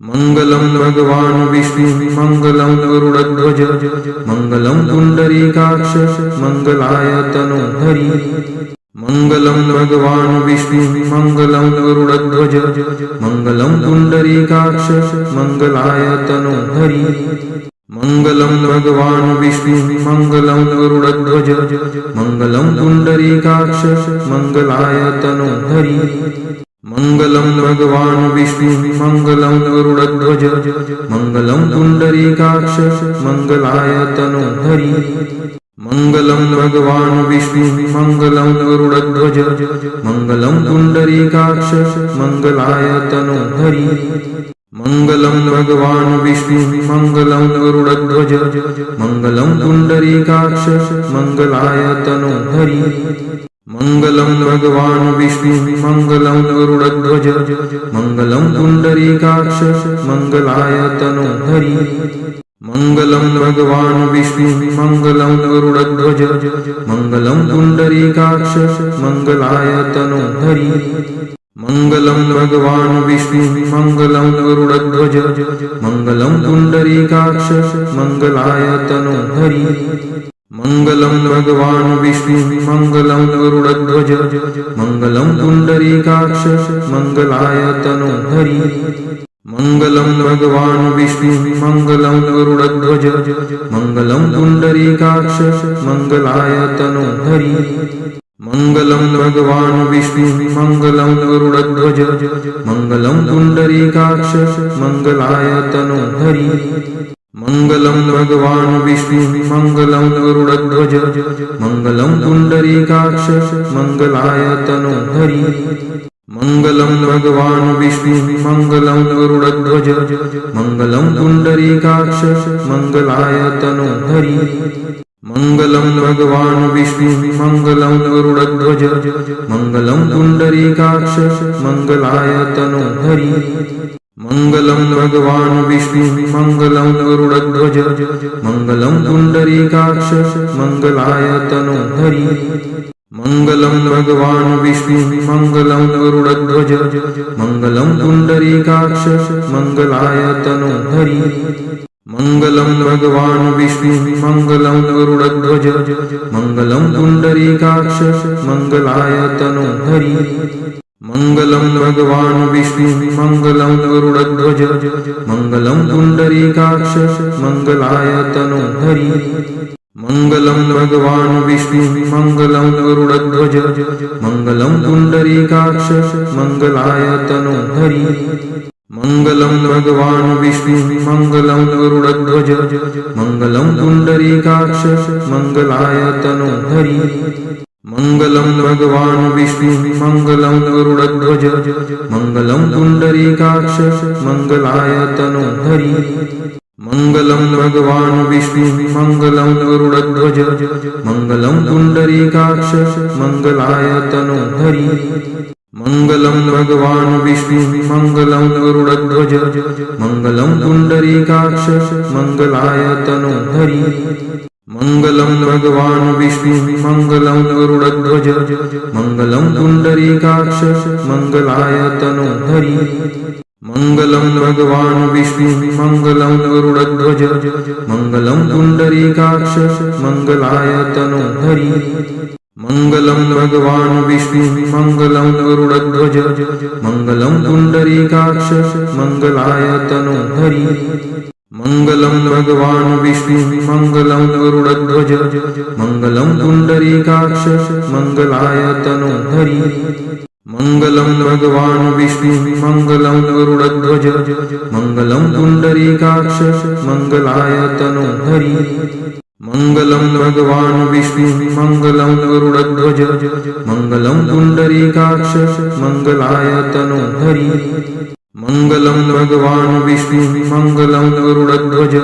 मंगलम भगवान विष्णु मंगलम गरुड़ध्वज मंगलम पुंडरीकाक्ष मंगलाय तनोहरि। मंगलम भगवान विष्णु मंगलम गरुड़ध्वज मंगलम पुंडरीकाक्ष मंगलाय तनोहरि। मंगलम भगवान विष्णु मंगलम गरुड़ध्वज मंगलम पुंडरीकाक्ष मंगलाय तनोहरि। मंगलम भगवान विष्णु मंगलम गरुड़ध्वज मंगलम पुंडरीकाक्ष मंगलाय तनोहरि। मंगलम भगवान विष्णु मंगलम गरुड़ध्वज मंगलम पुंडरीकाक्ष मंगलाय तनोहरि। मंगलम भगवान विष्णु मंगलम गरुड़ध्वज मंगलम पुंडरीकाक्ष मंगलाय तनोहरि। मंगलम भगवान विष्णु मंगलम गरुड़ध्वज मंगलम पुंडरीकाक्ष मंगलाय तनोहरि। मंगलम भगवान विष्णु मंगलम गरुड़ध्वज मंगलम पुंडरीकाक्ष मंगलाय तनोहरि। मंगलम भगवान विष्णु मंगलम गरुड़ध्वज मंगलम पुंडरीकाक्ष मंगलाय तनोहरि। मंगलम भगवान विष्णु मंगलम गरुड़ध्वज मंगलम पुंडरीकाक्ष मंगलाय तनोहरि। मंगलम भगवान विष्णु मंगलम गरुड़ध्वज मंगलम पुंडरीकाक्ष मंगलाय तनोहरि। मंगलम भगवान विष्णु मंगलम गरुड़ध्वज मंगलम पुंडरीकाक्ष मंगलाय तनोहरि। मंगलम भगवान विष्णु मंगलम गरुड़ध्वज मंगलम पुंडरीकाक्ष मंगलाय तनोहरि। मंगलम भगवान विष्णु मंगलम गरुड़ध्वज मंगलम पुंडरीकाक्ष मंगलाय तनोहरि। मंगलम भगवान विष्णु मंगलम गरुड़ध्वज मंगलम पुंडरीकाक्ष मंगलाय तनोहरि। मंगलम भगवान विष्णु मंगलम गरुड़ध्वज मंगलम पुंडरीकाक्ष मंगलाय तनोहरि। मंगलम भगवान विष्णु मंगलम गरुड़ध्वज मंगलम पुंडरीकाक्ष मंगलाय तनोहरि। मंगलम भगवान विष्णु मंगलम गरुड़ध्वज मंगलम पुंडरीकाक्ष मंगलाय तनोहरि। मंगलम भगवान विष्णु मंगलम गरुड़ध्वज मंगलम पुंडरीकाक्ष मंगलाय तनोहरि। मंगलम भगवान विष्णु मंगलम गरुड़ध्वज मंगलम पुंडरीकाक्ष मंगलाय तनोहरि। मंगलम भगवान विष्णु मंगलम गरुड़ध्वज मंगलम पुंडरीकाक्ष मंगलाय तनोहरि। मंगलम भगवान विष्णु मंगलम गरुड़ध्वज मंगलम पुंडरीकाक्ष मंगलाय तनोहरि। मंगलम भगवान विष्णु मंगलम गरुड़ध्वज मंगलम पुंडरीकाक्ष मंगलाय तनोहरि। मंगलम भगवान विष्णु मंगलम गरुड़ध्वज मंगलम पुंडरीकाक्ष मंगलाय तनोहरि। मंगलम भगवान विष्णु मंगलम गरुड़ध्वज मंगलम पुंडरीकाक्ष मंगलाय तनोहरि। मंगलम भगवान विष्णु मंगलम गरुड़ध्वज मंगलम पुंडरीकाक्ष मंगलाय तनोहरि। मंगलम भगवान विष्णु मंगलम गरुड़ध्वज मंगलम पुंडरीकाक्ष मंगलाय तनोहरि। मंगलम भगवान विष्णु मंगलम गरुड़ध्वज मंगलम पुंडरीकाक्ष मंगलाय तनोहरि। मंगलम भगवान विष्णु मंगलम गरुड़ध्वज मंगलम पुंडरीकाक्ष मंगलाय तनोहरि। मंगलम भगवान विष्णु मंगलम गरुड़ध्वज मंगलम पुंडरीकाक्ष मंगलाय तनोहरि। मंगलम भगवान विष्णु मंगलम गरुड़ध्वज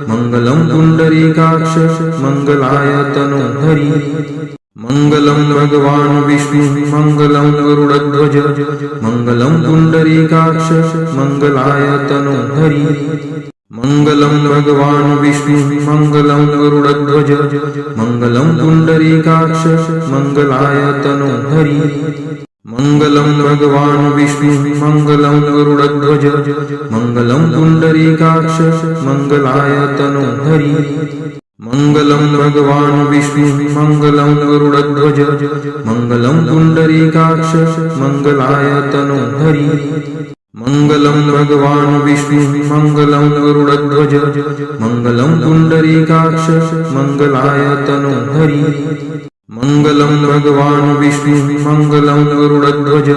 मंगलम पुंडरीकाक्ष मंगलाय तनोहरि। मंगलम भगवान विष्णु मंगलम गरुड़ध्वज मंगलम पुंडरीकाक्ष मंगलाय तनोहरि। मंगलम भगवान विष्णु मंगलम गरुड़ध्वज मंगलम पुंडरीकाक्ष मंगलाय तनोहरि। मङ्गलं भगवान् विष्णु मङ्गलं गरुडध्वज मङ्गलं पुण्डरीकाक्ष मङ्गलाय तनोहरि मङ्गलं भगवान् विष्णु मङ्गलं गरुडध्वज मङ्गलं पुण्डरीकाक्ष मङ्गलाय तनोहरि मङ्गलं भगवान् विष्णु मङ्गलं गरुडध्वज मङ्गलं पुण्डरीकाक्ष मङ्गलाय तनोहरि मङ्गलं भगवान् विष्णु मङ्गलं गरुडध्वज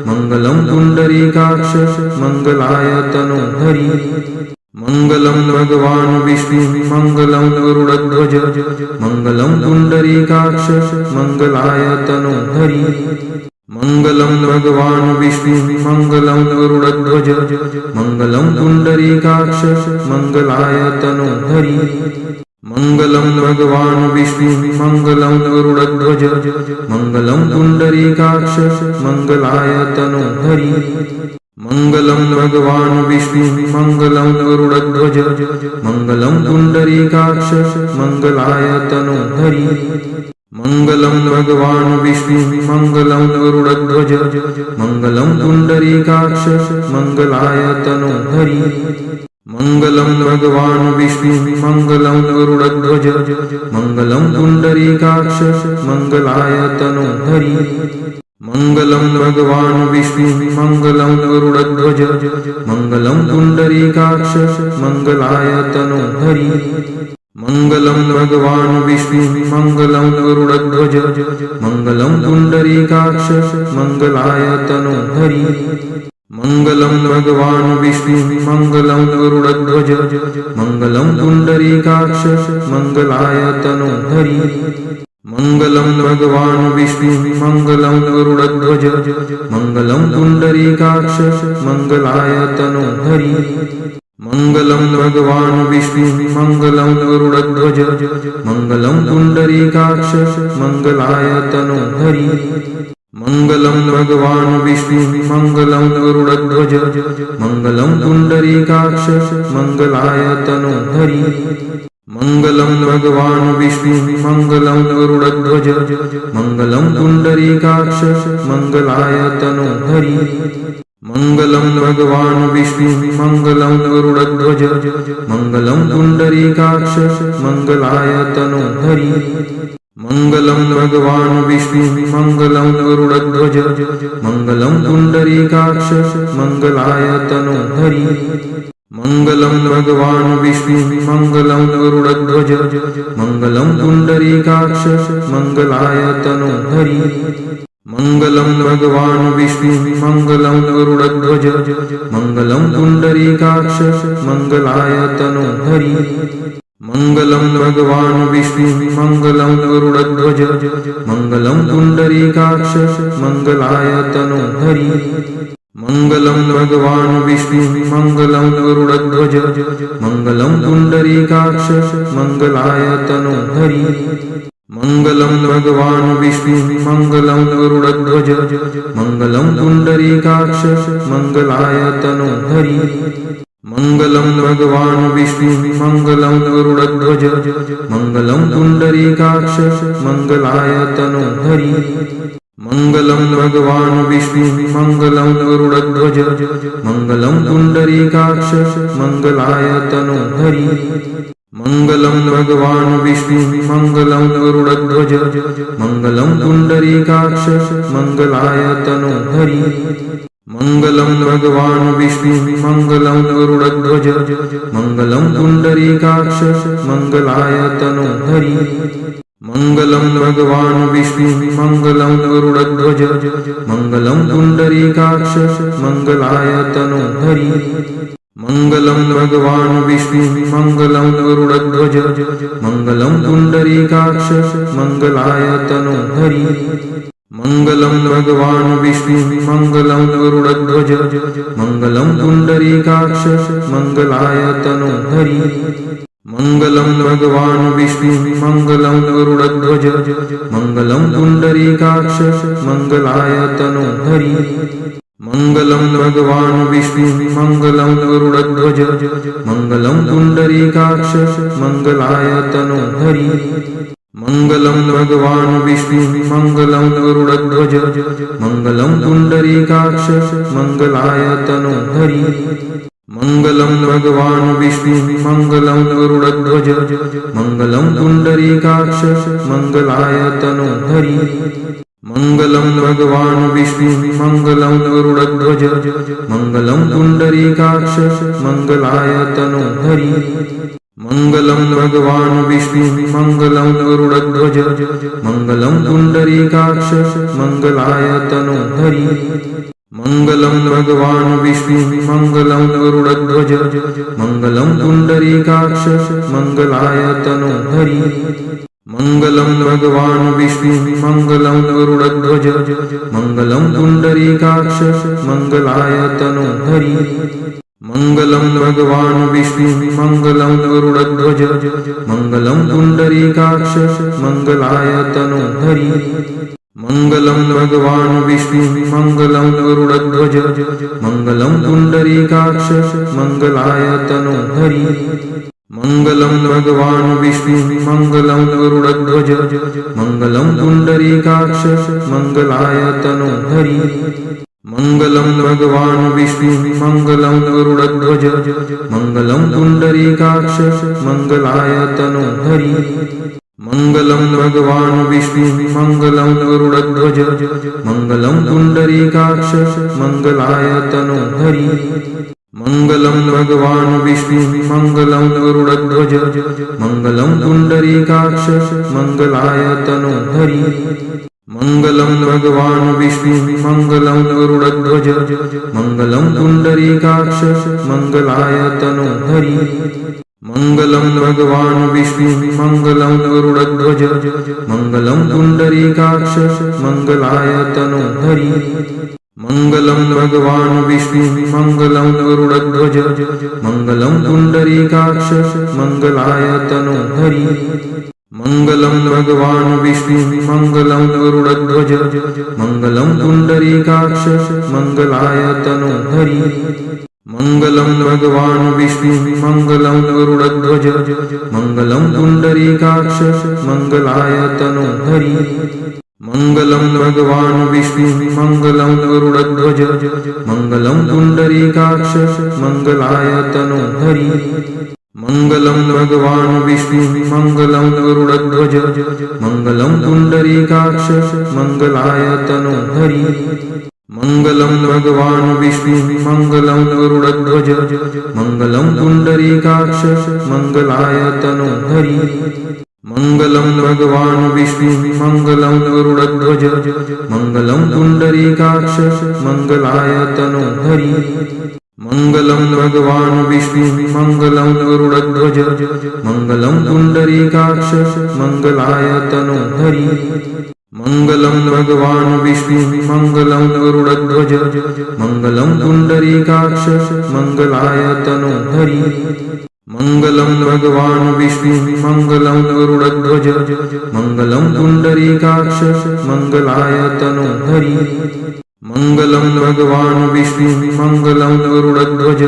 मङ्गलं पुण्डरीकाक्ष मङ्गलाय तनोहरि मङ्गलं भगवान् विष्णु मङ्गलं गरुडध्वज मङ्गलं पुण्डरीकाक्ष मङ्गलाय तनोहरि मङ्गलं भगवान् विष्णु मङ्गलं गरुडध्वज मङ्गलं पुण्डरीकाक्ष मङ्गलाय तनोहरि मङ्गलं भगवान् विष्णु मङ्गलं गरुडध्वज मङ्गलं पुण्डरीकाक्ष मङ्गलाय तनोहरि मङ्गलं भगवान् विष्णु मङ्गलं गरुडध्वज मङ्गलं पुण्डरीकाक्ष मङ्गलाय तनोहरि मङ्गलं भगवान् विष्णु मङ्गलं गरुडध्वज मङ्गलं पुण्डरीकाक्ष मङ्गलाय तनोहरि मङ्गलं भगवान् विष्णु मङ्गलं गरुडध्वज मङ्गलं पुण्डरीकाक्ष मङ्गलाय तनोहरि मङ्गलं भगवान् विष्णु मङ्गलं गरुडध्वज मङ्गलं पुण्डरीकाक्ष मङ्गलाय तनोहरि मङ्गलं भगवान् विष्णु मङ्गलं गरुडध्वज मङ्गलं पुण्डरीकाक्ष मङ्गलाय तनोहरि मङ्गलं भगवान् विष्णु मङ्गलं गरुडध्वज मङ्गलं पुण्डरीकाक्ष मङ्गलाय तनोहरि मङ्गलं भगवान् विष्णु मङ्गलं गरुडध्वज मङ्गलं पुण्डरीकाक्ष मङ्गलाय तनोहरि मङ्गलं भगवान् विष्णु मङ्गलं गरुडध्वज मङ्गलं पुण्डरीकाक्ष मङ्गलाय तनोहरि मङ्गलं भगवान् विष्णु मङ्गलं गरुडध्वज मङ्गलं पुण्डरीकाक्ष मङ्गलाय तनोहरि मङ्गलं भगवान् विष्णु मङ्गलं गरुडध्वज मङ्गलं पुण्डरीकाक्ष मङ्गलाय तनोहरि मङ्गलं भगवान् विष्णु मङ्गलं गरुडध्वज मङ्गलं पुण्डरीकाक्ष मङ्गलाय तनोहरि मङ्गलं भगवान् विष्णु मङ्गलं गरुडध्वज मङ्गलं पुण्डरीकाक्ष मङ्गलाय तनोहरि मङ्गलं भगवान् विष्णु मङ्गलं गरुडध्वज मङ्गलं पुण्डरीकाक्ष मङ्गलाय तनोहरि मङ्गलं भगवान् विष्णु मङ्गलं गरुडध्वज मङ्गलं पुण्डरीकाक्ष मङ्गलाय तनोहरि मङ्गलं भगवान् विष्णु मङ्गलं गरुडध्वज मङ्गलं पुण्डरीकाक्ष मङ्गलाय तनोहरि मङ्गलं भगवान् विष्णु मङ्गलं गरुडध्वज मङ्गलं पुण्डरीकाक्ष मङ्गलाय तनोहरि मङ्गलं भगवान् विष्णु मङ्गलं गरुडध्वज मङ्गलं पुण्डरीकाक्ष मङ्गलाय तनोहरि मङ्गलं भगवान् विष्णु मङ्गलं गरुडध्वज मङ्गलं पुण्डरीकाक्ष मङ्गलाय तनोहरि मङ्गलं भगवान् विष्णु मङ्गलं गरुडध्वज मङ्गलं पुण्डरीकाक्ष मङ्गलाय तनोहरि मङ्गलं भगवान् विष्णु मङ्गलं गरुडध्वज मङ्गलं पुण्डरीकाक्ष मङ्गलाय तनोहरि मङ्गलं भगवान् विष्णु मङ्गलं गरुडध्वज मङ्गलं पुण्डरीकाक्ष मङ्गलाय तनोहरि मङ्गलं भगवान् विष्णु मङ्गलं गरुडध्वज मङ्गलं पुण्डरीकाक्ष मङ्गलाय तनोहरि मङ्गलं भगवान् विष्णु मङ्गलं गरुडध्वज मङ्गलं पुण्डरीकाक्ष मङ्गलाय तनोहरि मङ्गलं भगवान् विष्णु मङ्गलं गरुडध्वज मङ्गलं पुण्डरीकाक्ष मङ्गलाय तनोहरि मङ्गलं भगवान् विष्णु मङ्गलं गरुडध्वज मङ्गलं पुण्डरीकाक्ष मङ्गलाय तनोहरि मङ्गलं भगवान् विष्णु मङ्गलं गरुडध्वज मङ्गलं पुण्डरीकाक्ष मङ्गलाय तनोहरि मङ्गलं भगवान् विष्णुः मङ्गलं गरुडध्वज मङ्गलं पुण्डरीकाक्ष मङ्गलाय तनोहरि मङ्गलं भगवान् विष्णुः मङ्गलं गरुडध्वज मङ्गलं पुण्डरीकाक्ष मङ्गलाय तनोहरि मङ्गलं भगवान् विष्णुः मङ्गलं गरुडध्वज मङ्गलं पुण्डरीकाक्ष मङ्गलाय तनोहरि मङ्गलं भगवान् विष्णुः मङ्गलं गरुडध्वज मङ्गलं पुण्डरीकाक्ष मङ्गलाय तनोहरि मङ्गलं भगवान् विष्णुः मङ्गलं गरुडध्वज मङ्गलं पुण्डरीकाक्ष मङ्गलाय तनोहरि मङ्गलं भगवान् विष्णुः मङ्गलं गरुडध्वज मङ्गलं पुण्डरीकाक्ष मङ्गलाय तनोहरि मङ्गलं भगवान् विष्णुः मङ्गलं गरुडध्वज मङ्गलं पुण्डरीकाक्ष मङ्गलाय तनोहरि मङ्गलं भगवान् विष्णुः मङ्गलं गरुडध्वज मङ्गलं पुण्डरीकाक्ष मङ्गलाय तनोहरि मङ्गलं भगवान् विष्णुः मङ्गलं गरुडध्वज मङ्गलं पुण्डरीकाक्ष मङ्गलाय तनोहरि मङ्गलं भगवान् विष्णुः मङ्गलं गरुडध्वज मङ्गलं पुण्डरीकाक्ष मङ्गलाय तनोहरि मङ्गलं भगवान् विष्णुः मङ्गलं गरुडध्वज मङ्गलं पुण्डरीकाक्ष मङ्गलाय तनोहरि मङ्गलं भगवान् विष्णुः मङ्गलं गरुडध्वज मङ्गलं पुण्डरीकाक्ष मङ्गलाय तनोहरि मङ्गलं भगवान् विष्णुः मङ्गलं गरुडध्वज मङ्गलं पुण्डरीकाक्ष मङ्गलाय तनोहरि मङ्गलं भगवान् विष्णुः मङ्गलं गरुडध्वज मङ्गलं पुण्डरीकाक्ष मङ्गलाय तनोहरि मङ्गलं भगवान् विष्णुः मङ्गलं गरुडध्वज मङ्गलं पुण्डरीकाक्ष मङ्गलाय तनोहरि मङ्गलं भगवान् विष्णुः मङ्गलं गरुडध्वज मङ्गलं पुण्डरीकाक्ष मङ्गलाय तनोहरि मङ्गलं भगवान् विष्णुः मङ्गलं गरुडध्वज मङ्गलं पुण्डरीकाक्ष मङ्गलाय तनोहरि मङ्गलं भगवान् विष्णुः मङ्गलं गरुडध्वज मङ्गलं पुण्डरीकाक्ष मङ्गलाय तनोहरि मङ्गलं भगवान् विष्णुः मङ्गलं गरुडध्वज मङ्गलं पुण्डरीकाक्ष मङ्गलाय तनोहरि मङ्गलं भगवान् विष्णुः मङ्गलं गरुडध्वज मङ्गलं पुण्डरीकाक्ष मङ्गलाय तनोहरि मङ्गलं भगवान् विष्णुः मङ्गलं गरुडध्वज मङ्गलं पुण्डरीकाक्ष मङ्गलाय तनोहरि मङ्गलं भगवान् विष्णुः मङ्गलं गरुडध्वज मङ्गलं पुण्डरीकाक्ष मङ्गलाय तनोहरि मङ्गलं भगवान् विष्णुः मङ्गलं गरुडध्वज मङ्गलं पुण्डरीकाक्ष मङ्गलाय तनोहरि मङ्गलं भगवान् विष्णुः मङ्गलं गरुडध्वज मङ्गलं पुण्डरीकाक्ष मङ्गलाय तनोहरि मङ्गलं भगवान् विष्णुः मङ्गलं गरुडध्वज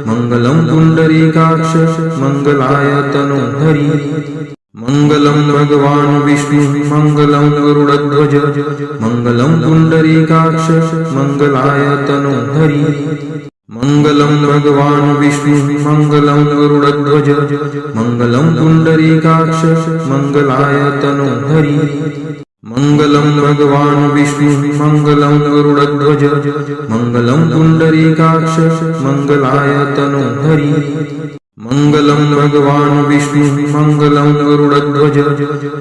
मङ्गलं पुण्डरीकाक्ष मङ्गलाय तनोहरि मङ्गलं भगवान् विष्णुः मङ्गलं गरुडध्वज मङ्गलं पुण्डरीकाक्ष मङ्गलाय तनोहरि मङ्गलं भगवान् विष्णुः मङ्गलं गरुडध्वज मङ्गलं पुण्डरीकाक्ष मङ्गलाय तनोहरि मङ्गलं भगवान् विष्णुः मङ्गलं गरुडध्वज मङ्गलं पुण्डरीकाक्ष मङ्गलाय तनोहरि मङ्गलं भगवान् विष्णुः मङ्गलं गरुडध्वज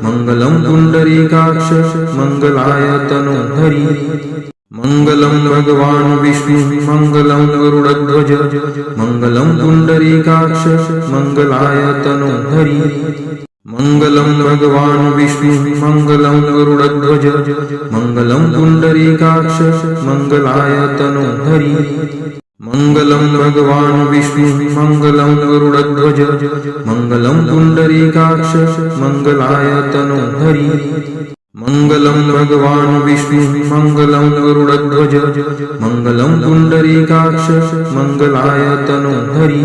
मङ्गलं पुण्डरीकाक्ष मङ्गलाय तनोहरि मङ्गलं भगवान् विष्णुः मङ्गलं गरुडध्वज मङ्गलं पुण्डरीकाक्ष मङ्गलाय तनोहरि मङ्गलं भगवान् विष्णुः मङ्गलं गरुडध्वज मङ्गलं पुण्डरीकाक्ष मङ्गलाय तनोहरि मङ्गलं भगवान् विष्णुः मङ्गलं गरुडध्वज मङ्गलं पुण्डरीकाक्ष मङ्गलाय तनोहरि मङ्गलं भगवान् विष्णुः मङ्गलं गरुडध्वज मङ्गलं पुण्डरीकाक्ष मङ्गलाय तनोहरि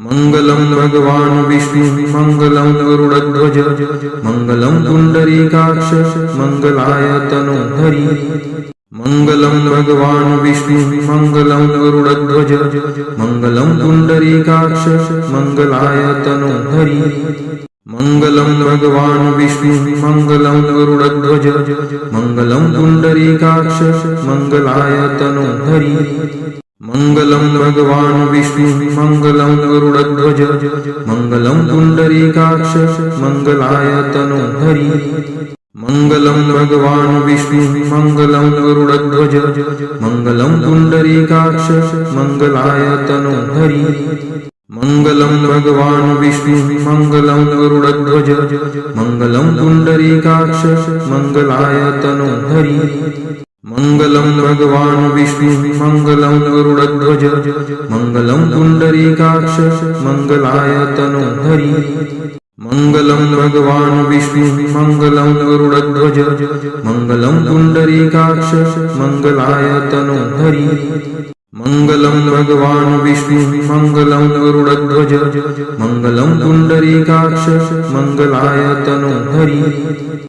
मङ्गलं भगवान् विष्णु मङ्गलं गरुडध्वज मङ्गलं पुण्डरीकाक्ष मङ्गलाय तनोहरि मङ्गलं भगवान् विष्णु मङ्गलं गरुडध्वज मङ्गलं पुण्डरीकाक्ष मङ्गलाय तनोहरि मङ्गलं भगवान् विष्णु मङ्गलं गरुडध्वज मङ्गलं पुण्डरीकाक्ष मङ्गलाय तनोहरि मङ्गलं भगवान् विष्णु मङ्गलं गरुडध्वज मङ्गलं पुण्डरीकाक्ष मङ्गलाय तनोहरि मङ्गलं भगवान् विष्णु मङ्गलं गरुडध्वज मङ्गलं पुण्डरीकाक्ष मङ्गलाय तनोहरि मङ्गलं भगवान् विष्णु मङ्गलं गरुडध्वज मङ्गलं पुण्डरीकाक्ष मङ्गलाय तनोहरि मङ्गलं भगवान् विष्णु मङ्गलं गरुडध्वज मङ्गलं पुण्डरीकाक्ष मङ्गलाय तनोहरि मङ्गलं भगवान् विष्णु मङ्गलं गरुडध्वज मङ्गलं पुण्डरीकाक्ष मङ्गलाय तनोहरि मङ्गलं भगवान् विष्णु मङ्गलं गरुडध्वज मङ्गलं पुण्डरीकाक्ष मङ्गलाय तनोहरि